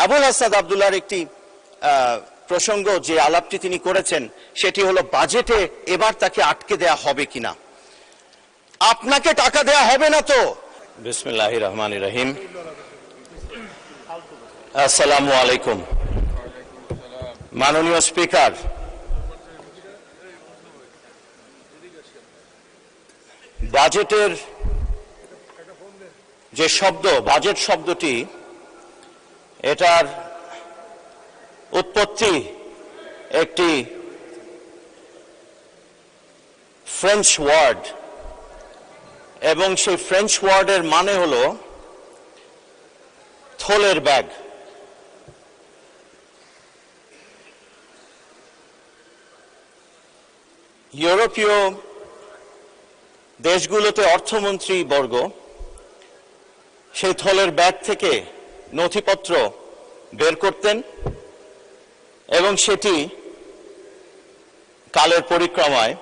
আবুল হাসনাত আব্দুল্লাহর একটি প্রসঙ্গ যে আলাপটি তিনি করেছেন সেটি হলো বাজেটে এবার তাকে আটকে দেয়া হবে কিনা। আপনাকে টাকা দেয়া হবে না তো? বিসমিল্লাহির রহমানির রহিম। আসসালামু আলাইকুম। মাননীয় স্পিকার, বাজেটের যে শব্দ, বাজেট শব্দটি, এটার উৎপত্তি একটি ফ্রেঞ্চ ওয়ার্ড এবং সেই ফ্রেঞ্চ ওয়ার্ডের মানে হলো থলের ব্যাগ। ইউরোপীয় দেশগুলোতে অর্থমন্ত্রী বর্গ সেই থলের ব্যাগ থেকে নথিপত্র বের করতেন এবং সেটি কালের পরিক্রমায়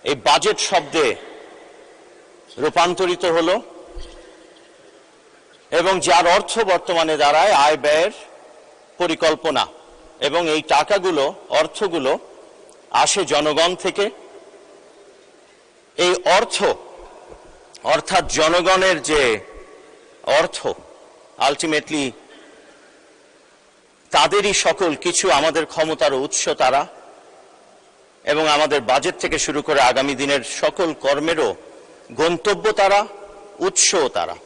এই বাজেট শব্দে রূপান্তরিত হলো এবং যার অর্থ বর্তমানে দাঁড়ায় আয় ব্যয়ের পরিকল্পনা। এবং এই টাকাগুলো, অর্থগুলো আসে জনগণ থেকে। এই অর্থ অর্থাৎ জনগণের যে অর্থ, আলটিমেটলি তাদেরই সকল কিছু, আমাদের ক্ষমতার উৎস তারা এবং আমাদের বাজেট থেকে শুরু করে আগামী দিনের সকল কর্মেরও গন্তব্য তারা, উৎসও তারা।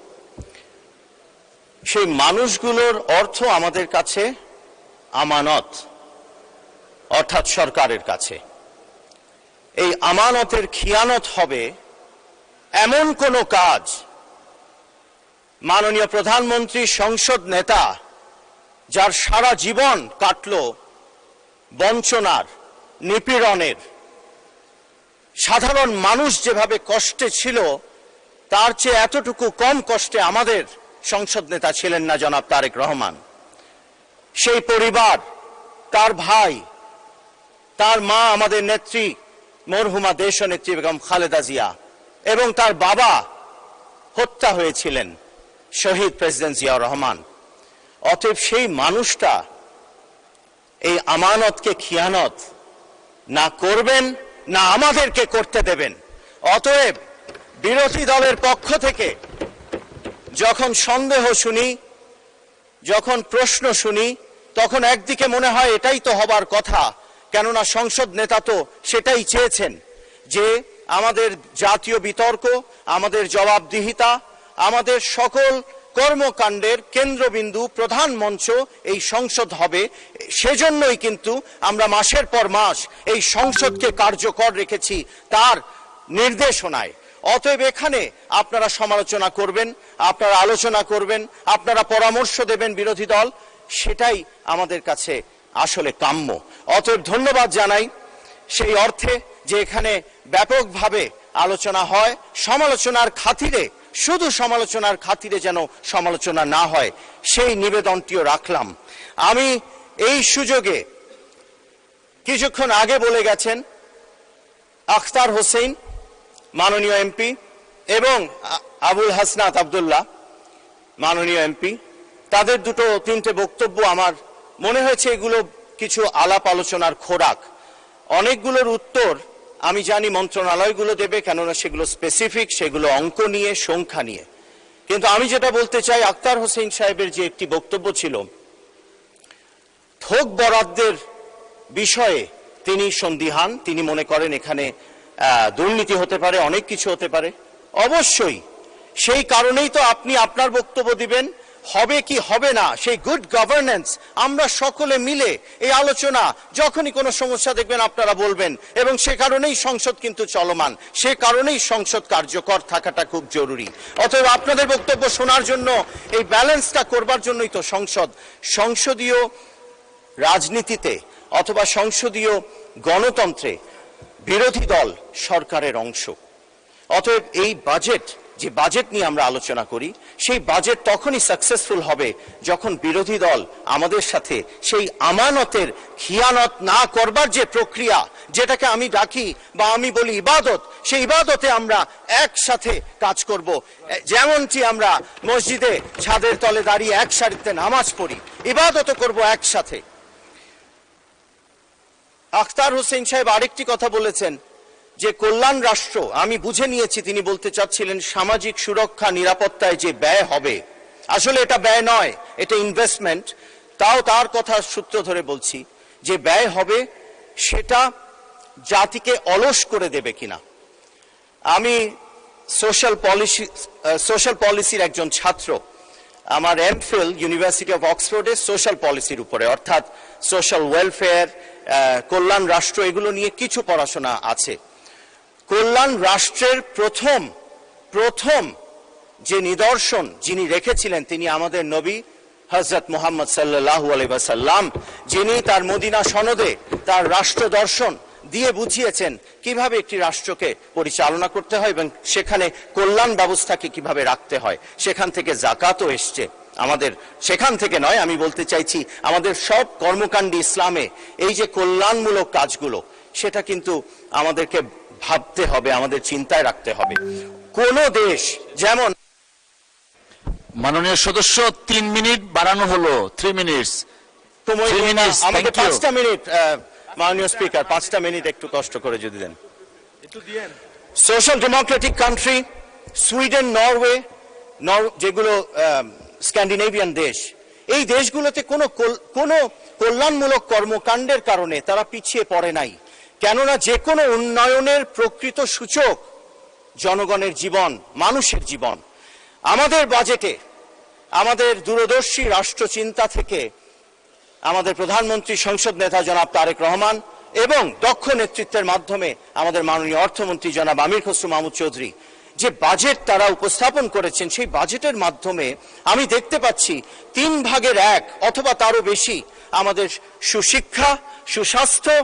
সেই মানুষগুলোর অর্থ আমাদের কাছে আমানত, অর্থাৎ সরকারের কাছে। এই আমানতের খিয়ানত হবে এমন কোনো কাজ মাননীয় প্রধানমন্ত্রী, সংসদ নেতা, যার সারা জীবন কাটলো বঞ্চনার, নিপীড়নের, সাধারণ মানুষ যেভাবে কষ্টে ছিল তার চেয়ে এতটুকু কম কষ্টে আমাদের সংসদ নেতা ছিলেন না জনাব তারেক রহমান। সেই পরিবার, তার ভাই, তার মা আমাদের নেত্রী মরহুমা দেশনেত্রী বেগম খালেদা জিয়া এবং তার বাবা হত্যা হয়েছিলেন শহীদ প্রেসিডেন্ট জিয়াউর রহমান। অতএব সেই মানুষটা এই আমানতকে খিয়ানত না করবেন, না আমাদেরকে করতে দেবেন। অতএব বিরোধী দলের পক্ষ থেকে যখন সন্দেহ শুনি, যখন প্রশ্ন শুনি, তখন একদিকে মনে হয় এটাই তো হবার কথা, কেননা সংসদ নেতা তো সেটাই চেয়েছেন যে আমাদের জাতীয় বিতর্ক, আমাদের জবাবদিহিতা, আমাদের সকল কর্মকাণ্ডের কেন্দ্রবিন্দু, প্রধান মঞ্চ এই সংসদ হবে। সেজন্যই কিন্তু আমরা মাসের পর মাস এই সংসদকে কার্যকর রেখেছি তার নির্দেশনায়। অতএব এখানে আপনারা সমালোচনা করবেন, আপনারা আলোচনা করবেন, আপনারা পরামর্শ দেবেন বিরোধী দল, সেটাই আমাদের কাছে আসলে কাম্য। অতএব ধন্যবাদ জানাই সেই অর্থে যে এখানে ব্যাপকভাবে আলোচনা হয়। সমালোচনার খাতিরে, শুধু সমালোচনার খাতিরে যেন সমালোচনা না হয় সেই নিবেদনটিও রাখলাম। আমি এই সুযোগে কিছুক্ষণ আগে বলে গেছেন আখতার হোসেন মাননীয় এমপি এবং আবুল হাসনাত আব্দুল্লাহ মাননীয় এমপি, তাদের দুটো তিনটে বক্তব্য আমার মনে হয়েছে এগুলো কিছু আলাপ আলোচনার খোরাক। অনেকগুলোর উত্তর আমি জানি মন্ত্রণালয়গুলো দেবে, কেননা সেগুলো স্পেসিফিক, সেগুলো অঙ্ক নিয়ে, সংখ্যা নিয়ে। কিন্তু আমি যেটা বলতে চাই, আখতার হোসেন সাহেবের যে একটি বক্তব্য ছিল, থোক বরাদ্দের বিষয়ে তিনি সন্দিহান। তিনি মনে করেন এখানে দুর্নীতি হতে পারে, অনেক কিছু হতে পারে। অবশ্যই সেই কারণেই তো আপনি আপনার বক্তব্য দিবেন। হবে কি হবে না সেই গুড গভর্নেন্স আমরা সকলে মিলে এই আলোচনা, যখনই কোনো সমস্যা দেখবেন আপনারা বলবেন, এবং সে কারণেই সংসদ কিন্তু চলমান, সে কারণেই সংসদ কার্যকর থাকাটা খুব জরুরি। অতএব আপনাদের বক্তব্য শোনার জন্য, এই ব্যালেন্সটা করবার জন্যই তো সংসদ। সংসদীয় রাজনীতিতে অথবা সংসদীয় গণতন্ত্রে বিরোধী দল সরকারের অংশ। অতএব এই বাজেট, যে বাজেট নিয়ে আমরা আলোচনা করি, সেই বাজেট তখনই সাকসেসফুল হবে যখন বিরোধী দল আমাদের সাথে সেই আমানতের খিয়ানত না করবার যে প্রক্রিয়া, যেটাকে আমি ডাকি বা আমি বলি ইবাদত, সেই ইবাদতে আমরা একসাথে কাজ করব। যেমনটি আমরা মসজিদে ছাদের তলে দাঁড়িয়ে এক সারিতে নামাজ পড়ি, ইবাদত করব একসাথে। আখতার হোসেন সাহেব আরেকটি কথা বলেছেন যে কল্যাণ রাষ্ট্র, আমি বুঝে নিয়েছি তিনি বলতে চাচ্ছিলেন সামাজিক সুরক্ষা নিরাপত্তায় যে ব্যয় হবে, আসলে এটা ব্যয় নয়, এটা ইনভেস্টমেন্ট। তাও তার কথা সূত্র ধরে বলছি যে ব্যয় হবে সেটা জাতিকে অলস করে দেবে কিনা। আমি সোশ্যাল পলিসির একজন ছাত্র, আমার এমফিল ইউনিভার্সিটি অফ অক্সফোর্ডে সোশ্যাল পলিসির উপরে, অর্থাৎ সোশ্যাল ওয়েলফেয়ার, কল্যাণ রাষ্ট্র, এগুলো নিয়ে কিছু পড়াশোনা আছে। কল্যাণ রাষ্ট্রের প্রথম যে নিদর্শন যিনি রেখেছিলেন তিনি আমাদের নবী হযরত মুহাম্মদ সাল্লাল্লাহু আলাইহি ওয়াসাল্লাম, যিনি তার মদিনা সনদে তার রাষ্ট্র দর্শন দিয়ে বুঝিয়েছেন কিভাবে একটি রাষ্ট্রকে পরিচালনা করতে হয় এবং সেখানে কল্যাণ ব্যবস্থাকে কিভাবে রাখতে হয়। সেখান থেকে যাকাতও এসছে আমাদের, সেখান থেকে নয়, আমি বলতে চাইছি আমাদের সব কর্মকাণ্ডে ইসলামে এই যে কল্যাণমূলক কাজগুলো, সেটা কিন্তু আমাদেরকে ভাবতে হবে, আমাদের চিন্তায় রাখতে হবে। কোন দেশ যেমন, মাননীয় সদস্য 3 মিনিট বাড়ানো হলো, 3 মিনিটস। আমাদের 5টা মিনিট, মাননীয় স্পিকার 5টা মিনিট একটু কষ্ট করে যদি দেন। Social democratic country, Sweden, Norway, যেগুলো স্ক্যান্ডিনেভিয়ান দেশ, এই দেশগুলোতে কোনো কল্যাণমূলক কর্মকাণ্ডের কারণে তারা পিছিয়ে পড়ে নাই। কেননা যে কোনো উন্নয়নের প্রকৃত সূচক জনগণের জীবন, মানুষের জীবন। আমাদের বাজেটে আমাদের দূরদর্শী রাষ্ট্রচিন্তা থেকে আমাদের প্রধানমন্ত্রী, সংসদ নেতা জনাব তারেক রহমান এবং দক্ষ নেতৃত্বের মাধ্যমে আমাদের মাননীয় অর্থমন্ত্রী জনাব আমির খসরু মাহমুদ চৌধুরী যে বাজেট তারা উপস্থাপন করেছেন, সেই বাজেটের মাধ্যমে আমি দেখতে পাচ্ছি 3/1 অথবা তারও বেশি আমাদের সুশিক্ষা, সুস্বাস্থ্য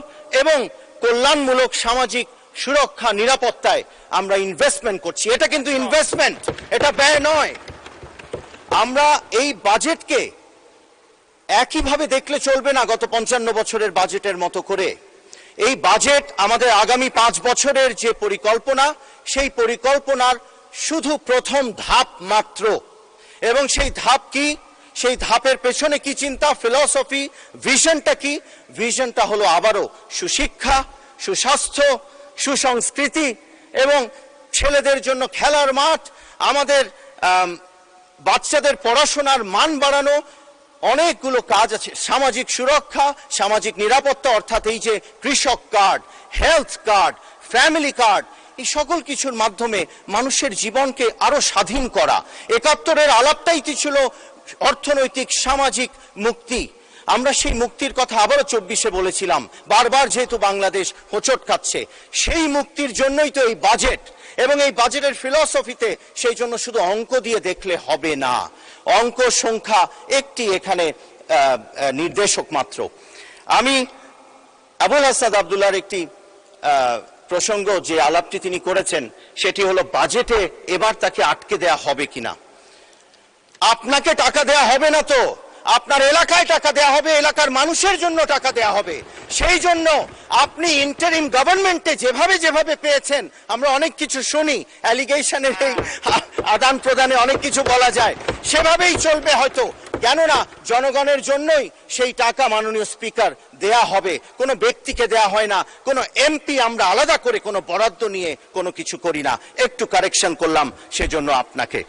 এবং কল্যাণমূলক সামাজিক সুরক্ষা নিরাপত্তায় আমরা ইনভেস্টমেন্ট করছি। এটা কিন্তু ইনভেস্টমেন্ট, এটা ব্যয় নয়। আমরা এই বাজেটকে একইভাবে দেখলে চলবে না গত 55 বছরের বাজেটের মতো করে। এই বাজেট আমাদের আগামী 5 বছরের যে পরিকল্পনা, সেই পরিকল্পনার শুধু প্রথম ধাপ মাত্র। এবং সেই ধাপ কি, সেই ধাপের পেছনে কি চিন্তা, ফিলসফি, ভিশনটা কি? ভিশনটা হলো আবারও সুশিক্ষা, সুস্বাস্থ্য, সুসংস্কৃতি এবং ছেলেদের জন্য খেলার মাঠ, আমাদের বাচ্চাদের পড়াশোনার মান বাড়ানো, অনেকগুলো কাজ আছে। সামাজিক সুরক্ষা, সামাজিক নিরাপত্তা, অর্থাৎ এই যে কৃষক card, health card, family card, এই সকল কিছুর মাধ্যমে মানুষের জীবনকে আরো স্বাধীন করা। 71-এর আলাপটাই কি ছিল? অর্থনৈতিক সামাজিক মুক্তি। আমরা সেই মুক্তির কথা আবারও 24-এ বলেছিলাম, বারবার যেহেতু বাংলাদেশ হোঁচট খাচ্ছে, সেই মুক্তির জন্যই তো এই বাজেট। এবং এই বাজেটের ফিলসফিতে সেই জন্য শুধু অঙ্ক দিয়ে দেখলে হবে না, অঙ্ক সংখ্যা একটি এখানে নির্দেশক মাত্র। আমি আবুল হাসান আব্দুল্লাহর একটি প্রসঙ্গ, যে আলাপটি তিনি করেছেন, সেটি হলো বাজেটে এবার তাকে আটকে দেয়া হবে কিনা। আপনাকে টাকা দেয়া হবে না তো, আপনার এলাকায় টাকা দেয়া হবে, এলাকার মানুষের জন্য টাকা দেয়া হবে। সেই জন্য আপনি ইন্টারিম গভর্নমেন্টে যেভাবে পেয়েছেন, আমরা অনেক কিছু শুনি, অ্যালিগেশনের এই আদান প্রদানে অনেক কিছু বলা যায়, সেভাবেই চলবে হয়তো। কেননা জনগণের জন্যই সেই টাকা মাননীয় স্পিকার দেয়া হবে, কোনো ব্যক্তিকে দেয়া হয় না, কোনো এমপি আমরা আলাদা করে কোনো বরাদ্দ নিয়ে কোনো কিছু করি না। একটু কারেকশন করলাম, সেজন্য আপনাকে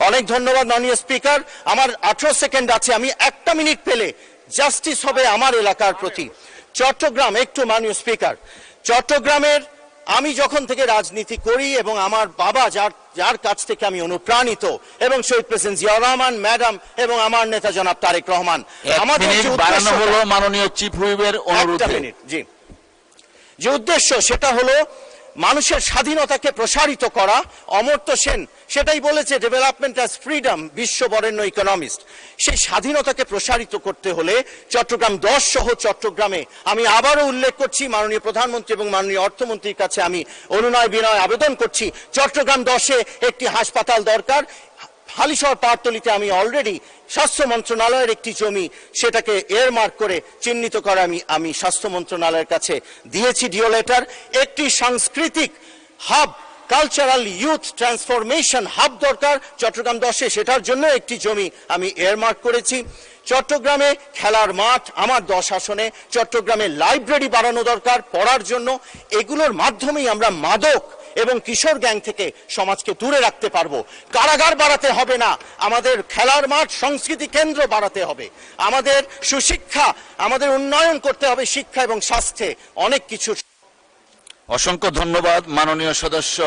অনেক ধন্যবাদ মাননীয় স্পিকার। আমার 18 সেকেন্ড আছে, আমি 1 মিনিট পেলে জাস্টিস হবে আমার এলাকার প্রতি। চট্টগ্রাম, একটু মাননীয় স্পিকার, চট্টগ্রামের আমি যখন থেকে রাজনীতি করি এবং আমার বাবা যার কাছ থেকে আমি অনুপ্রাণিত, এবং শহীদ প্রেসিডেন্ট জিয়াউর রহমান ম্যাডাম এবং আমার নেতা জনাব তারেক রহমান, আমাদের মাননীয় চিফ হুইপের অনুরোধে যে উদ্দেশ্য, সেটা হলো মানুষের স্বাধীনতাকে প্রসারিত করা। অমর্ত্য সেন সেটাই বলেছে, ডেভেলপমেন্ট অ্যাজ ফ্রিডম, বিশ্ব বরেণ্য ইকোনমিস্ট। সেই স্বাধীনতাকে প্রসারিত করতে হলে চট্টগ্রাম 10 সহ চট্টগ্রামে, আমি আবারও উল্লেখ করছি, মাননীয় প্রধানমন্ত্রী এবং মাননীয় অর্থমন্ত্রীর কাছে আমি অনুনয় বিনয় আবেদন করছি, চট্টগ্রাম 10-এ একটি হাসপাতাল দরকার। হালিশহর পাহাড়তলীতে আমি অলরেডি স্বাস্থ্য মন্ত্রণালয়ের একটি জমি সেটাকে এয়ারমার্ক করে চিহ্নিত করে আমি স্বাস্থ্য মন্ত্রণালয়ের কাছে দিয়েছি ডিও লেটার। একটি সাংস্কৃতিক hub, cultural youth transformation hub দরকার চট্টগ্রাম 10-এ, সেটার জন্য একটি জমি আমি এয়ারমার্ক করেছি। চট্টগ্রামে খেলার মাঠ আমার 10 আসনে, চট্টগ্রামে লাইব্রেরি বাড়ানো দরকার পড়ার জন্য। এগুলোর মাধ্যমেই আমরা মাদক এবং কিশোর গ্যাং থেকে সমাজকে দূরে রাখতে পারবো। কারাগার বাড়াতে হবে না, আমাদের খেলার মাঠ, সংস্কৃতি কেন্দ্র বাড়াতে হবে, আমাদের সুশিক্ষা, আমাদের উন্নয়ন করতে হবে শিক্ষা এবং স্বাস্থ্যে, অনেক কিছু। অসংখ্য ধন্যবাদ মাননীয় সদস্য